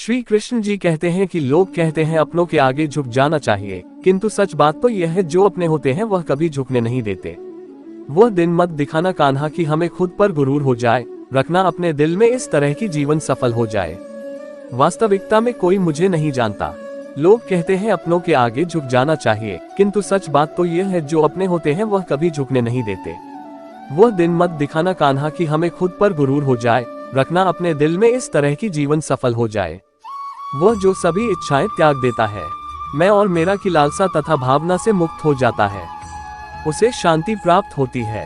श्री कृष्ण जी कहते हैं कि लोग कहते हैं अपनों के आगे झुक जाना चाहिए, किंतु सच बात तो यह है जो अपने होते हैं वह कभी झुकने नहीं देते। वह दिन मत दिखाना कान्हा कि हमें खुद पर गुरूर हो जाए, रखना अपने दिल में इस तरह की जीवन सफल हो जाए। वास्तविकता में कोई मुझे नहीं जानता। लोग कहते हैं अपनों के आगे झुक जाना चाहिए, किंतु सच बात तो यह है जो अपने होते हैं वह कभी झुकने नहीं देते। वह दिन मत दिखाना कान्हा कि हमें खुद पर गुरूर हो जाए, रखना अपने दिल में इस तरह की जीवन सफल हो जाए। वह जो सभी इच्छाएं त्याग देता है, मैं और मेरा की लालसा तथा भावना से मुक्त हो जाता है, उसे शांति प्राप्त होती है।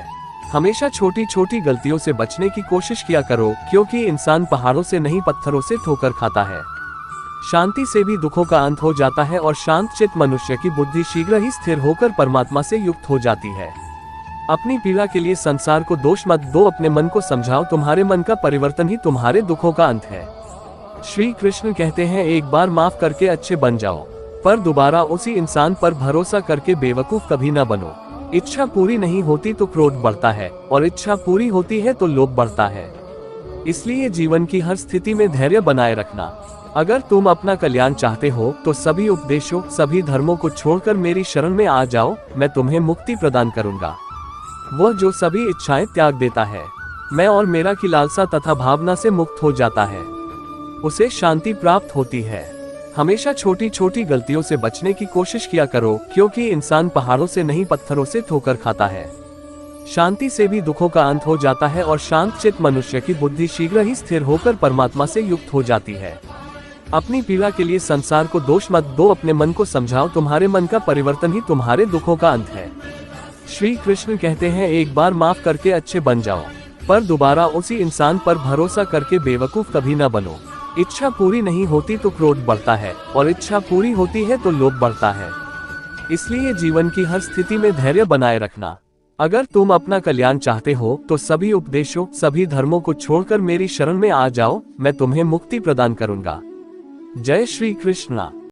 हमेशा छोटी छोटी गलतियों से बचने की कोशिश किया करो, क्योंकि इंसान पहाड़ों से नहीं पत्थरों से ठोकर खाता है। शांति से भी दुखों का अंत हो जाता है और शांत चित्त मनुष्य की बुद्धि शीघ्र ही स्थिर होकर परमात्मा से युक्त हो जाती है। अपनी पीड़ा के लिए संसार को दोष मत दो, अपने मन को समझाओ, तुम्हारे मन का परिवर्तन ही तुम्हारे दुखों का अंत है। श्री कृष्ण कहते हैं एक बार माफ करके अच्छे बन जाओ, पर दोबारा उसी इंसान पर भरोसा करके बेवकूफ कभी न बनो। इच्छा पूरी नहीं होती तो क्रोध बढ़ता है, और इच्छा पूरी होती है तो लोभ बढ़ता है। इसलिए जीवन की हर स्थिति में धैर्य बनाए रखना। अगर तुम अपना कल्याण चाहते हो तो सभी उपदेशों, सभी धर्मों को छोड़कर मेरी शरण में आ जाओ, मैं तुम्हें मुक्ति प्रदान करूंगा। वह जो सभी इच्छाएं त्याग देता है, मैं और मेरा की लालसा तथा भावना से मुक्त हो जाता है, उसे शांति प्राप्त होती है। हमेशा छोटी छोटी गलतियों से बचने की कोशिश किया करो, क्योंकि इंसान पहाड़ों से नहीं पत्थरों से ठोकर खाता है। शांति से भी दुखों का अंत हो जाता है और शांत चित्त मनुष्य की बुद्धि शीघ्र ही स्थिर होकर परमात्मा से युक्त हो जाती है। अपनी पीड़ा के लिए संसार को दोष मत दो, अपने मन को समझाओ, तुम्हारे मन का परिवर्तन ही तुम्हारे दुखों का अंत है। श्री कृष्ण कहते हैं एक बार माफ करके अच्छे बन जाओ, पर दोबारा उसी इंसान पर भरोसा करके बेवकूफ कभी न बनो। इच्छा पूरी नहीं होती तो क्रोध बढ़ता है, और इच्छा पूरी होती है तो लोभ बढ़ता है। इसलिए जीवन की हर स्थिति में धैर्य बनाए रखना। अगर तुम अपना कल्याण चाहते हो तो सभी उपदेशों, सभी धर्मों को छोड़कर मेरी शरण में आ जाओ, मैं तुम्हें मुक्ति प्रदान करूंगा। जय श्री कृष्ण।